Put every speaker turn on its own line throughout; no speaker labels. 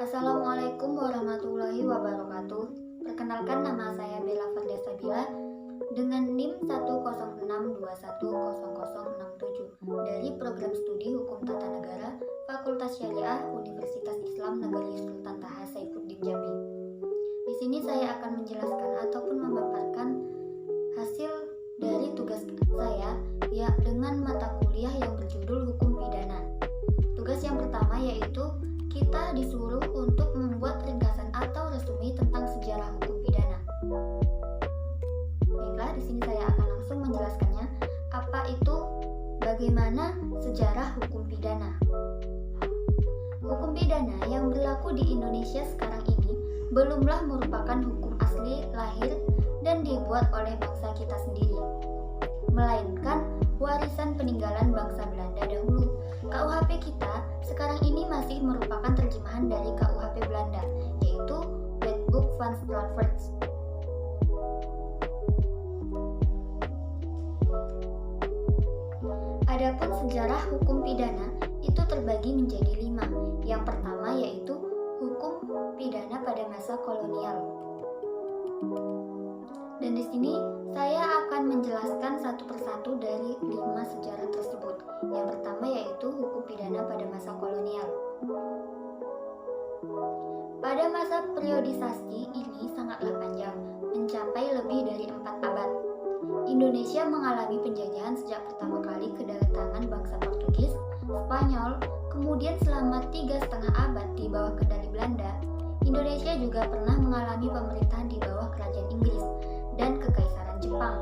Assalamualaikum warahmatullahi wabarakatuh. Perkenalkan, nama saya Bella Fardasabila dengan NIM 106210067 dari Program Studi Hukum Tata Negara Fakultas Syariah Universitas Islam Negeri Sultan Taha Saifuddin Jambi. Di sini saya akan menjelaskan ataupun memaparkan hasil dari tugas saya dengan mata kuliah yang berjudul Hukum Pidana. Tugas yang pertama yaitu kita disuruh untuk membuat ringkasan atau resume tentang sejarah hukum pidana. Baiklah, di sini saya akan langsung menjelaskannya. Apa itu bagaimana sejarah hukum pidana? Hukum pidana yang berlaku di Indonesia sekarang ini belumlah merupakan hukum asli lahir dan dibuat oleh bangsa kita sendiri, melainkan warisan peninggalan bangsa Belanda dahulu. KUHP kita sekarang ini masih merupakan terjemahan dari KUHP Belanda, yaitu Wetboek van Strafrecht. Adapun sejarah hukum pidana itu terbagi menjadi 5. Yang pertama yaitu hukum pidana pada masa kolonial. Dan di sini saya akan menjelaskan satu persatu dari 5 sejarah tersebut. Yang pertama yaitu hukum pidana pada masa kolonial. Pada masa periodisasi ini sangatlah panjang, mencapai lebih dari 4 abad. Indonesia mengalami penjajahan sejak pertama kali kedatangan bangsa Portugis, Spanyol, kemudian selama 3,5 abad di bawah kendali Belanda. Indonesia juga pernah mengalami pemerintahan di bawah kerajaan Inggris dan Kekaisaran Jepang.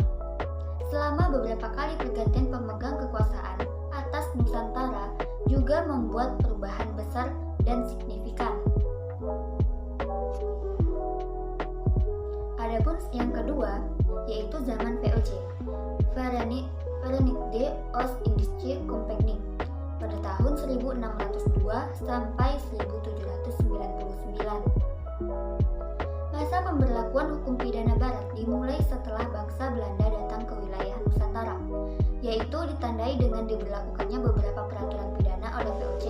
Selama beberapa kali pergantian pemegang kekuasaan atas Nusantara juga membuat perubahan besar dan signifikan. Adapun yang kedua yaitu zaman VOC, Verenigde Oost-Indische Compagnie, pada tahun 1602 sampai 1799. Masa pemberlakuan hukum pidana barat dimulai setelah bangsa Belanda datang ke wilayah Nusantara, yaitu ditandai dengan diberlakukannya beberapa peraturan pidana oleh VOC.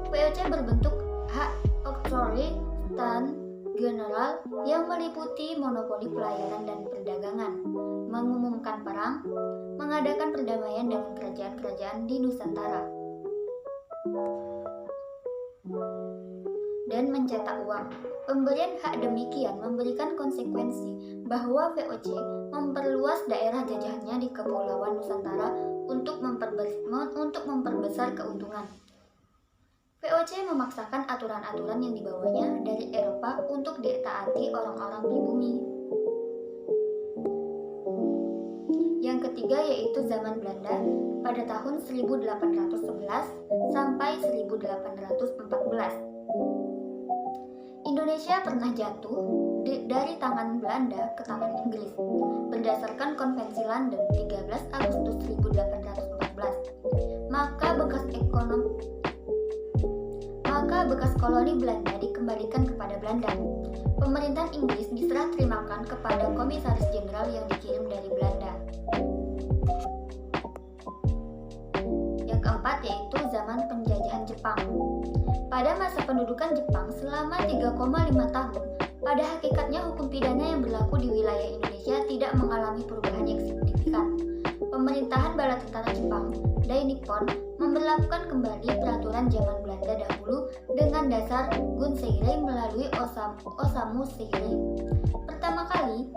VOC berbentuk hak oktroi stand general yang meliputi monopoli pelayaran dan perdagangan, mengumumkan perang, mengadakan perdamaian dengan kerajaan-kerajaan di Nusantara, dan mencetak uang. Pemberian hak demikian memberikan konsekuensi bahwa VOC memperluas daerah jajahannya di Kepulauan Nusantara untuk memperbesar keuntungan. VOC memaksakan aturan-aturan yang dibawanya dari Eropa untuk ditaati orang-orang pribumi. Yang ketiga yaitu zaman Belanda pada tahun 1811 sampai 1814. Indonesia pernah jatuh dari tangan Belanda ke tangan Inggris berdasarkan Konvensi London 13 Agustus 1814. Maka bekas koloni Belanda dikembalikan kepada Belanda. Pemerintahan Inggris diserah terimakan kepada komisaris jenderal yang dikirim dari Belanda. Yang keempat yaitu zaman penjajahan Jepang. Pada masa pendudukan Jepang selama 3,5 tahun, pada hakikatnya hukum pidana yang berlaku di wilayah Indonesia tidak mengalami perubahan yang signifikan. Pemerintahan bala tentara Jepang, Dai Nippon, memberlakukan kembali peraturan zaman Belanda dahulu dengan dasar Gunseirei melalui Osamu Seirei. Pertama kali,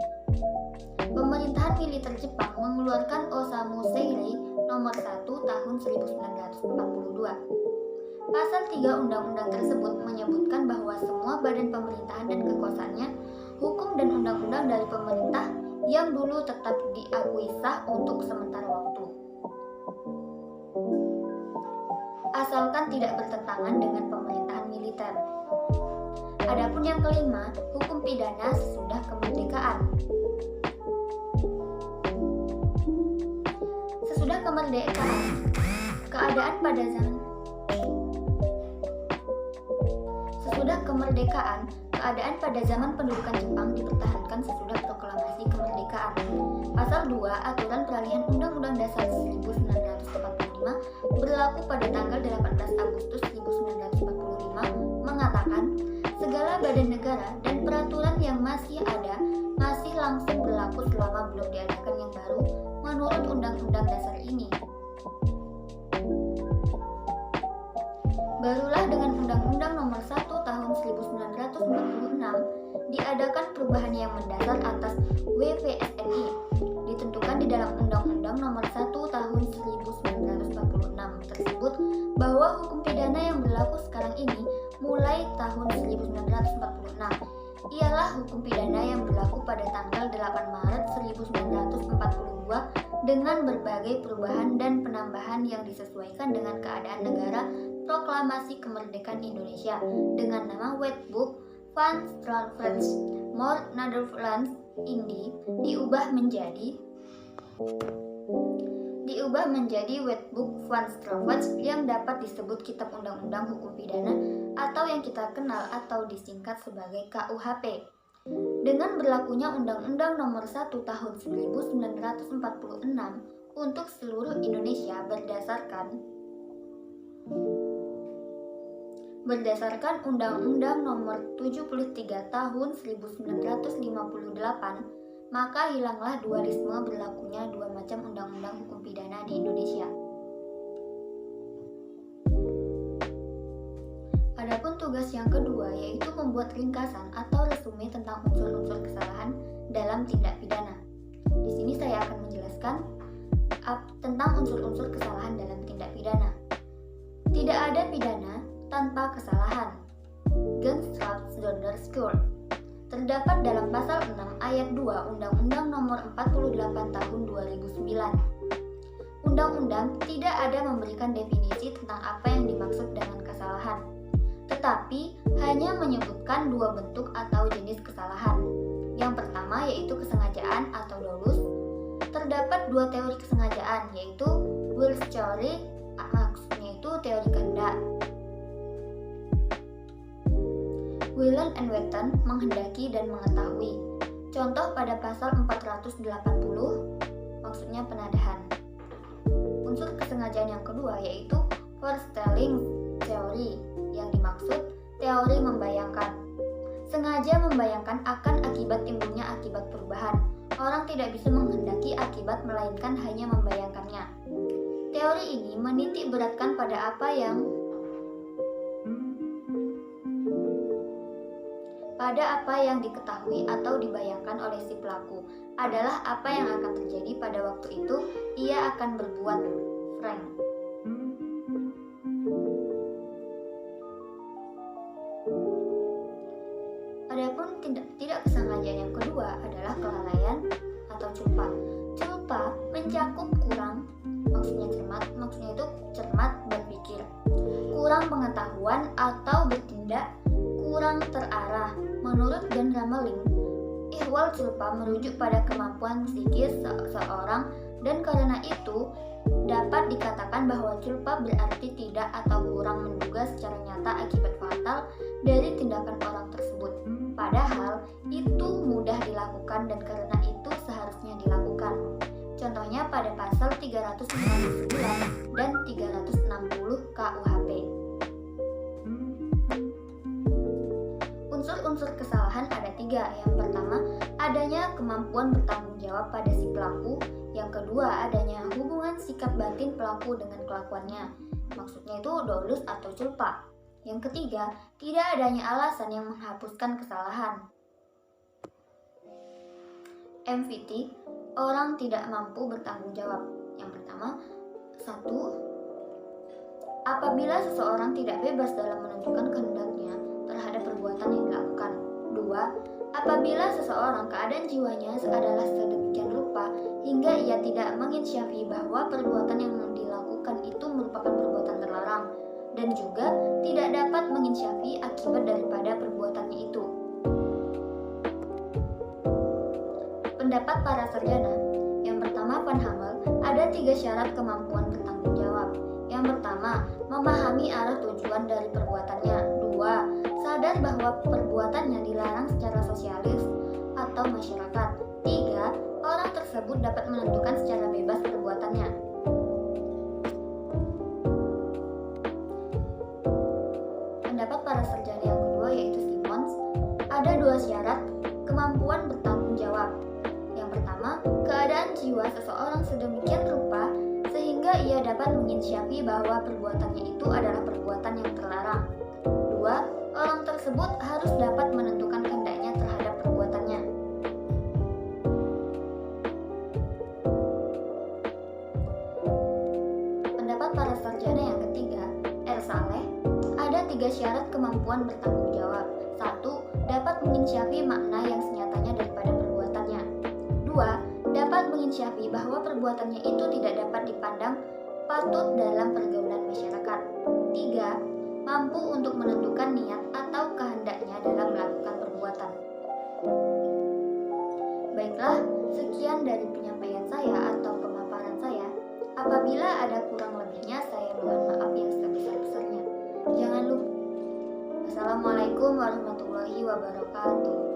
pemerintahan militer Jepang mengeluarkan Osamu Seirei nomor 1 tahun 1942. Pasal 3 undang-undang tersebut menyebutkan bahwa semua badan pemerintahan dan kekuasaannya, hukum dan undang-undang dari pemerintah yang dulu tetap diakui sah untuk sementara waktu, asalkan tidak bertentangan dengan pemerintahan militer. Adapun yang kelima, hukum pidana sesudah kemerdekaan. Sesudah kemerdekaan, keadaan pada zaman pendudukan Jepang dipertahankan sesudah proklamasi kemerdekaan. Pasal 2 Aturan Peralihan Undang-Undang Dasar 1945 berlaku pada tanggal 18 Agustus 1945 mengatakan badan negara dan peraturan yang masih ada masih langsung berlaku selama belum diadakan yang baru menurut Undang-Undang Dasar ini. Barulah dengan Undang-Undang Nomor 1 Tahun 1946 diadakan perubahan yang mendasar atas WPSNI, ditentukan di dalam Undang-Undang Nomor 1 Tahun 1946 tersebut bahwa hukum pidana yang berlaku sekarang ini mulai tahun 1946 ialah hukum pidana yang berlaku pada tanggal 8 Maret 1942 dengan berbagai perubahan dan penambahan yang disesuaikan dengan keadaan negara Proklamasi Kemerdekaan Indonesia dengan nama Wetboek van Strafrecht Noord-Nederlands ini diubah menjadi Wetboek van Strafrecht yang dapat disebut Kitab Undang-Undang Hukum Pidana atau yang kita kenal atau disingkat sebagai KUHP. Dengan berlakunya Undang-Undang Nomor 1 Tahun 1946 untuk seluruh Indonesia berdasarkan Undang-Undang Nomor 73 Tahun 1958, maka hilanglah dualisme berlakunya dua macam undang-undang hukum pidana di Indonesia. Adapun tugas yang kedua yaitu membuat ringkasan atau resume tentang unsur-unsur kesalahan dalam tindak pidana. Di sini saya akan menjelaskan tentang unsur-unsur kesalahan dalam tindak pidana. Tidak ada pidana tanpa kesalahan. Geen straf zonder schuld. Terdapat dalam pasal 6 ayat 2 Undang-Undang Nomor 48 Tahun 2009. Undang-undang tidak ada memberikan definisi tentang apa yang dimaksud dengan kesalahan, tetapi hanya menyebutkan dua bentuk atau jenis kesalahan. Yang pertama yaitu kesengajaan atau dolus. Terdapat dua teori kesengajaan yaitu willenstheorie, maksudnya itu teori kehendak. Willen and weten, menghendaki dan mengetahui. Contoh pada pasal 480, maksudnya penadahan. Unsur kesengajaan yang kedua yaitu voorstelling theory, yang dimaksud teori membayangkan. Sengaja membayangkan akan akibat timbulnya akibat perubahan. Orang tidak bisa menghendaki akibat melainkan hanya membayangkannya. Teori ini menitik beratkan pada apa yang diketahui atau dibayangkan oleh si pelaku adalah apa yang akan terjadi pada waktu itu ia akan berbuat frank. Adapun tidak kesengajaan yang kedua adalah kelalaian atau culpa. Culpa mencakup kurang, maksudnya itu cermat berpikir, kurang pengetahuan atau bertindak kurang terarah. Menurut Jan Rameling, ihwal culpa merujuk pada kemampuan psikis seseorang dan karena itu dapat dikatakan bahwa culpa berarti tidak atau kurang menduga secara nyata akibat fatal dari tindakan orang tersebut. Padahal itu mudah dilakukan dan karena itu seharusnya dilakukan. Contohnya pada pasal 359 dan 360 KUHP. Unsur-unsur kesalahan ada tiga. Yang pertama, adanya kemampuan bertanggung jawab pada si pelaku. Yang kedua, adanya hubungan sikap batin pelaku dengan kelakuannya. Maksudnya itu dolus atau culpa. Yang ketiga, tidak adanya alasan yang menghapuskan kesalahan. MVT, orang tidak mampu bertanggung jawab. Yang pertama, 1. Apabila seseorang tidak bebas dalam menunjukkan kehendaknya terhadap perbuatan yang dilakukan. 2. Apabila seseorang keadaan jiwanya adalah sedemikian rupa hingga ia tidak menginsyafi bahwa perbuatan yang dilakukan itu merupakan perbuatan terlarang dan juga tidak dapat menginsyafi akibat daripada perbuatannya itu. Pendapat para sarjana. Yang pertama, Van Hammel, ada 3 syarat kemampuan bertanggung jawab. Yang pertama, memahami arah tujuan dari perbuatannya. 2. Sadar bahwa perbuatannya dilarang secara sosialis atau masyarakat. 3. Orang tersebut dapat menentukan secara bebas perbuatannya. Pendapat para sarjana yang kedua yaitu Simons, dua syarat kemampuan bertanggung jawab. Yang pertama, keadaan jiwa seseorang sedemikian rupa sehingga ia dapat menginsyafi bahwa perbuatannya itu adalah perbuatan yang terlarang. Dua, orang tersebut harus dapat menentukan kehendaknya terhadap perbuatannya. Pendapat para sarjana yang ketiga, R. Saleh, ada 3 syarat kemampuan bertanggung jawab. 1. Dapat menginsyafi makna yang senyatanya daripada perbuatannya. 2. Dapat menginsyafi bahwa perbuatannya itu tidak dapat dipandang patut dalam pergaulan masyarakat. 3. Mampu untuk menentukan niat atau kehendaknya dalam melakukan perbuatan. Baiklah, sekian dari penyampaian saya atau pemaparan saya. Apabila ada kurang lebihnya, saya mohon maaf yang sebesar-besarnya. Jangan lupa. Wassalamualaikum warahmatullahi wabarakatuh.